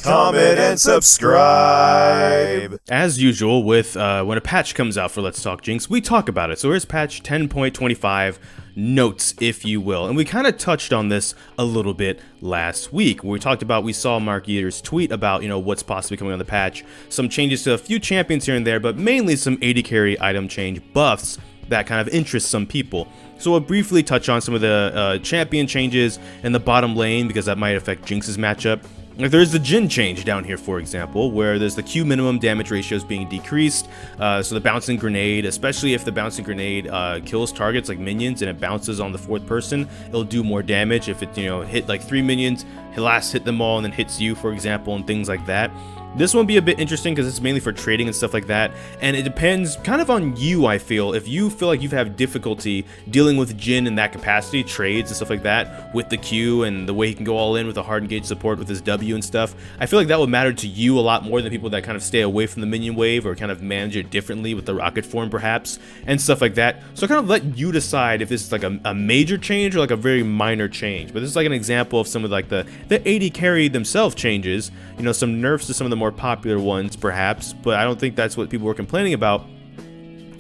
comment, and subscribe. As usual, with when a patch comes out for Let's Talk Jinx, we talk about it. So here's patch 10.25 notes, if you will. And we kind of touched on this a little bit last week, where we talked about, we saw Mark Eater's tweet about, what's possibly coming on the patch, some changes to a few champions here and there, but mainly some AD carry item change buffs that kind of interest some people. So we'll briefly touch on some of the champion changes in the bottom lane, because that might affect Jinx's matchup. Like there's the Jhin change down here, for example, where there's the Q minimum damage ratios being decreased. So the bouncing grenade, especially if the bouncing grenade kills targets like minions and it bounces on the fourth person, it'll do more damage. If it hit like 3 minions, hit them all and then hits you, for example, and things like that. This one will be a bit interesting because it's mainly for trading and stuff like that, and it depends kind of on you, I feel. If you feel like you have difficulty dealing with Jhin in that capacity, trades and stuff like that, with the Q and the way he can go all in with a hard engage support with his W and stuff, I feel like that would matter to you a lot more than people that kind of stay away from the minion wave or kind of manage it differently with the rocket form perhaps, and stuff like that. So I kind of let you decide if this is like a major change or like a very minor change. But this is like an example of some of like the AD carry themselves changes, some nerfs to some of the more popular ones perhaps, but I don't think that's what people were complaining about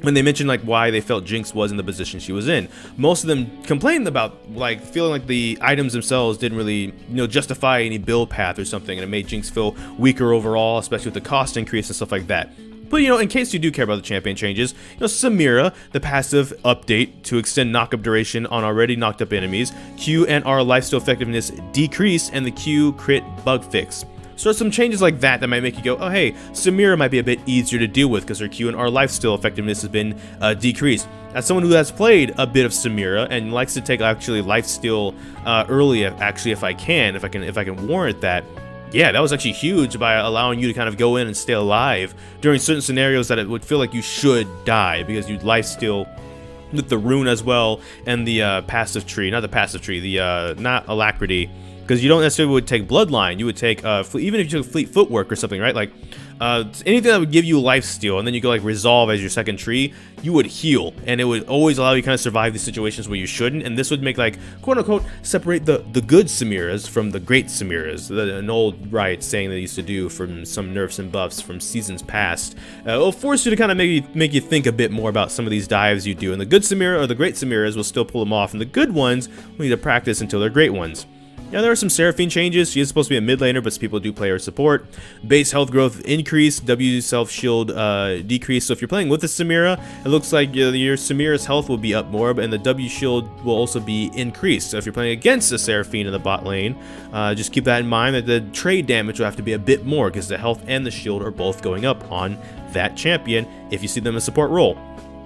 when they mentioned like why they felt Jinx was in the position she was in. Most of them complained about like feeling like the items themselves didn't really justify any build path or something, and it made Jinx feel weaker overall, especially with the cost increase and stuff like that. But in case you do care about the champion changes, Samira, the passive update to extend knockup duration on already knocked up enemies, Q and R lifesteal effectiveness decrease, and the Q crit bug fix. So some changes like that might make you go, oh hey, Samira might be a bit easier to deal with because her Q and R lifesteal effectiveness has been decreased. As someone who has played a bit of Samira and likes to take actually lifesteal early, if I can warrant that. Yeah, that was actually huge by allowing you to kind of go in and stay alive during certain scenarios that it would feel like you should die because you'd lifesteal with the rune as well, and the passive tree, not alacrity. Because you don't necessarily would take bloodline, you would take even if you took fleet footwork or something, right? Like anything that would give you lifesteal, and then you go like resolve as your second tree, you would heal, and it would always allow you to kind of survive these situations where you shouldn't. And this would make like quote unquote separate the good Samiras from the great Samiras, an old Riot saying they used to do from some nerfs and buffs from seasons past. It'll force you to kind of make you think a bit more about some of these dives you do, and the good Samira or the great Samiras will still pull them off, and the good ones will need to practice until they're great ones. Now there are some Seraphine changes. She is supposed to be a mid laner, but some people do play her support. Base health growth increase, W self shield decrease. So if you're playing with a Samira, it looks like your Samira's health will be up more, and the W shield will also be increased. So if you're playing against a Seraphine in the bot lane, just keep that in mind that the trade damage will have to be a bit more because the health and the shield are both going up on that champion if you see them in a support role.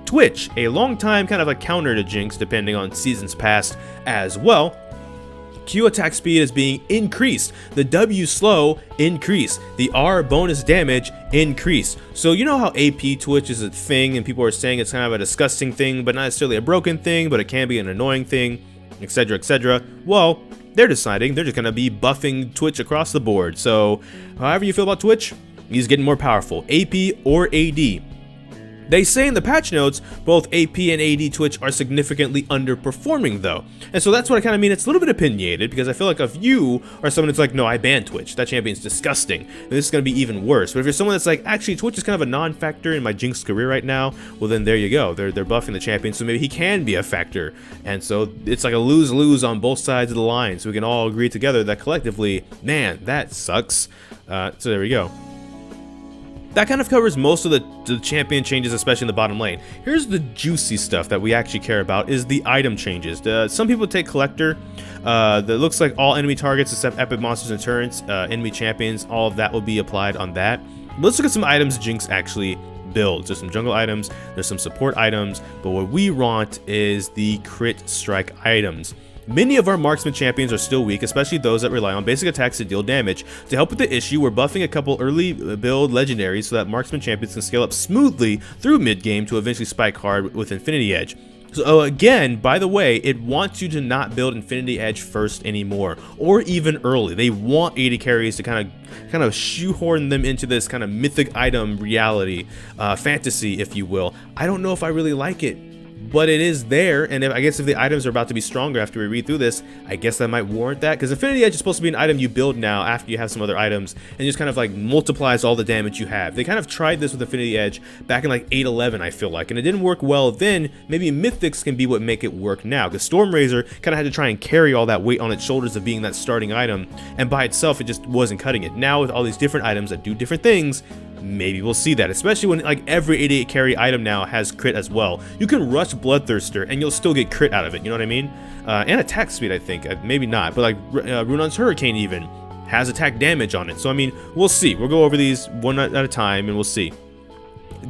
Twitch, a long time kind of a counter to Jinx depending on seasons past as well. Q attack speed is being increased, the W slow increase, the R bonus damage increase. So you know how AP Twitch is a thing and people are saying it's kind of a disgusting thing but not necessarily a broken thing, but it can be an annoying thing, etc, etc. Well, they're deciding they're just going to be buffing Twitch across the board. So however you feel about Twitch, he's getting more powerful, AP or AD. They say in the patch notes, both AP and AD Twitch are significantly underperforming though. And so that's what I kind of mean. It's a little bit opinionated because I feel like if you are someone that's like, no, I banned Twitch, that champion's disgusting, then this is going to be even worse. But if you're someone that's like, actually Twitch is kind of a non-factor in my Jinx career right now, well then there you go. They're buffing the champion, so maybe he can be a factor. And so it's like a lose-lose on both sides of the line. So we can all agree together that collectively, man, that sucks. So there we go. That kind of covers most of the champion changes, especially in the bottom lane. Here's the juicy stuff that we actually care about, is the item changes. Some people take collector. That looks like all enemy targets except epic monsters and turrets, enemy champions, all of that will be applied on that. But let's look at some items Jinx actually builds. There's some jungle items, there's some support items, but what we want is the crit strike items. Many of our marksman champions are still weak, especially those that rely on basic attacks to deal damage. To help with the issue, we're buffing a couple early build legendaries so that marksman champions can scale up smoothly through mid-game to eventually spike hard with Infinity Edge. So again, by the way, it wants you to not build Infinity Edge first anymore, or even early. They want AD carries to kind of shoehorn them into this kind of mythic item reality, fantasy, if you will. I don't know if I really like it. but it is there. And I guess if the items are about to be stronger after we read through this, I guess that might warrant that, because Affinity Edge is supposed to be an item you build now after you have some other items, and just kind of like multiplies all the damage you have. They kind of tried this with Affinity Edge back in like 8.11, I feel like, and it didn't work well then. Maybe Mythics can be what make it work now, because Stormrazor kind of had to try and carry all that weight on its shoulders of being that starting item, and by itself it just wasn't cutting it. Now with all these different items that do different things, maybe we'll see that, especially when like every 88 carry item now has crit as well. You can rush Bloodthirster and you'll still get crit out of it, you know what I mean? And attack speed, I think. Maybe not, but like Runon's Hurricane even has attack damage on it. So I mean, we'll see. We'll go over these one at a time and we'll see.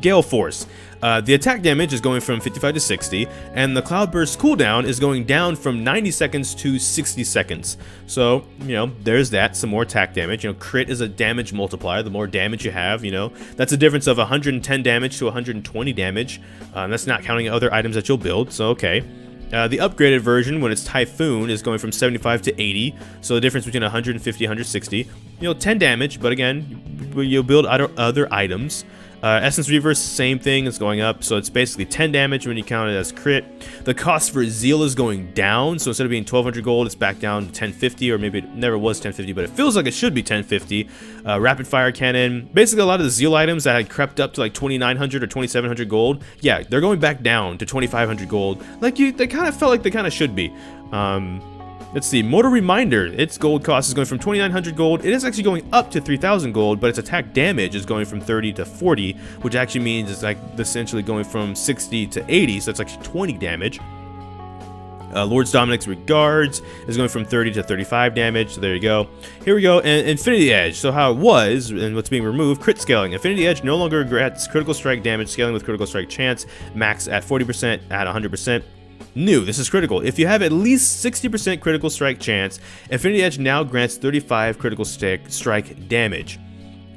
Gale Force. The attack damage is going from 55 to 60, and the Cloudburst cooldown is going down from 90 seconds to 60 seconds. So, you know, there's that, some more attack damage. You know, crit is a damage multiplier. The more damage you have, you know, that's a difference of 110 damage to 120 damage. That's not counting other items that you'll build, so okay. The upgraded version, when it's Typhoon, is going from 75 to 80, so the difference between 150 and 160. You know, 10 damage, but again, you'll build other items. Essence Reverse, same thing, it's going up, so it's basically 10 damage when you count it as crit. The cost for Zeal is going down, so instead of being 1200 gold, it's back down to 1050, or maybe it never was 1050, but it feels like it should be 1050. Rapid Fire Cannon, basically a lot of the Zeal items that had crept up to like 2900 or 2700 gold, yeah, they're going back down to 2500 gold, like they kind of felt like they kind of should be. Let's see, Mortal Reminder, its gold cost is going from 2900 gold. It is actually going up to 3000 gold, but its attack damage is going from 30 to 40, which actually means it's like essentially going from 60 to 80, so it's actually 20 damage. Lord's Dominic's Regards is going from 30 to 35 damage, so there you go. Here we go, and Infinity Edge. So how it was, and what's being removed, crit scaling. Infinity Edge no longer grants critical strike damage scaling with critical strike chance, max at 40%, at 100%. New, this is critical. If you have at least 60% critical strike chance, Infinity Edge now grants 35 critical strike damage.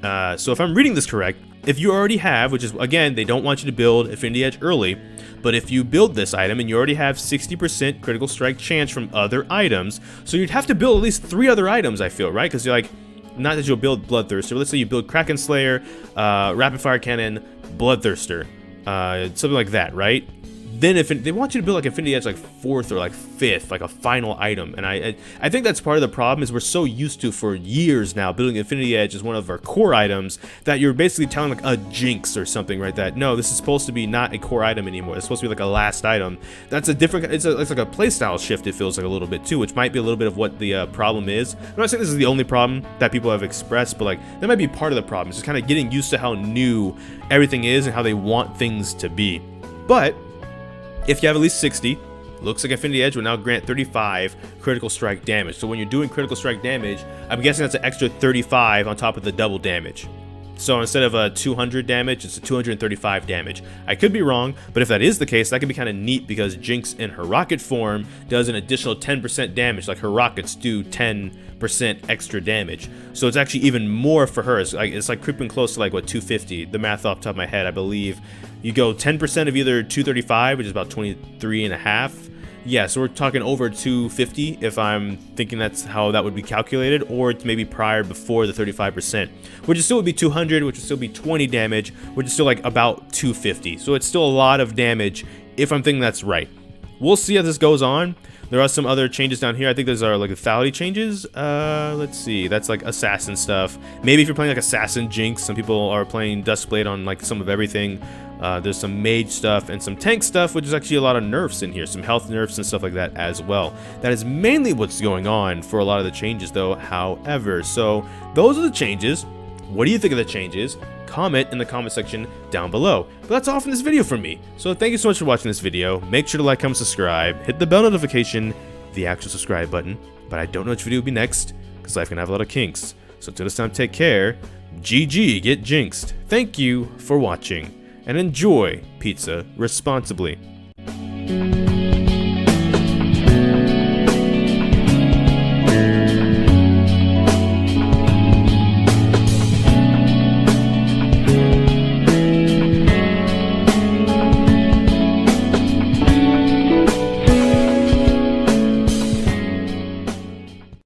So if I'm reading this correct, if you already have, which is, again, they don't want you to build Infinity Edge early, but if you build this item and you already have 60% critical strike chance from other items, so you'd have to build at least 3 other items, I feel, right? Because you're like, not that you'll build Bloodthirster, let's say you build Kraken Slayer, Rapid Fire Cannon, Bloodthirster, something like that, right? Then if they want you to build like Infinity Edge like 4th or like 5th, like a final item, and I think that's part of the problem is we're so used to for years now building Infinity Edge as one of our core items that you're basically telling like a Jinx or something, right? That no, this is supposed to be not a core item anymore. It's supposed to be like a last item. That's a different. It's like a playstyle shift. It feels like a little bit too, which might be a little bit of what the problem is. I'm not saying this is the only problem that people have expressed, but like that might be part of the problem. It's just kind of getting used to how new everything is and how they want things to be. But if you have at least 60, looks like Infinity Edge will now grant 35 critical strike damage. So when you're doing critical strike damage, I'm guessing that's an extra 35 on top of the double damage. So instead of a 200 damage, it's a 235 damage. I could be wrong, but if that is the case, that could be kind of neat because Jinx in her rocket form does an additional 10% damage. Like her rockets do 10% extra damage. So it's actually even more for her. It's like creeping close to like what, 250. The math off the top of my head, I believe. You go 10% of either 235, which is about 23 and a half. Yeah, so we're talking over 250 if I'm thinking that's how that would be calculated, or it's maybe prior before the 35%, which still would be 200, which would still be 20 damage, which is still like about 250. So it's still a lot of damage if I'm thinking that's right. We'll see how this goes on. There are some other changes down here. I think those are like lethality changes. Let's see. That's like assassin stuff. Maybe if you're playing like assassin Jinx, some people are playing Duskblade on like some of everything. There's some mage stuff and some tank stuff, which is actually a lot of nerfs in here, some health nerfs and stuff like that as well. That is mainly what's going on for a lot of the changes though, however. So those are the changes. What do you think of the changes? Comment in the comment section down below. But that's all from this video from me. So thank you so much for watching this video. Make sure to like, comment, subscribe, hit the bell notification, the actual subscribe button. But I don't know which video will be next, because life can have a lot of kinks. So until this time, take care. ggGetJinxed. Thank you for watching, and enjoy pizza responsibly.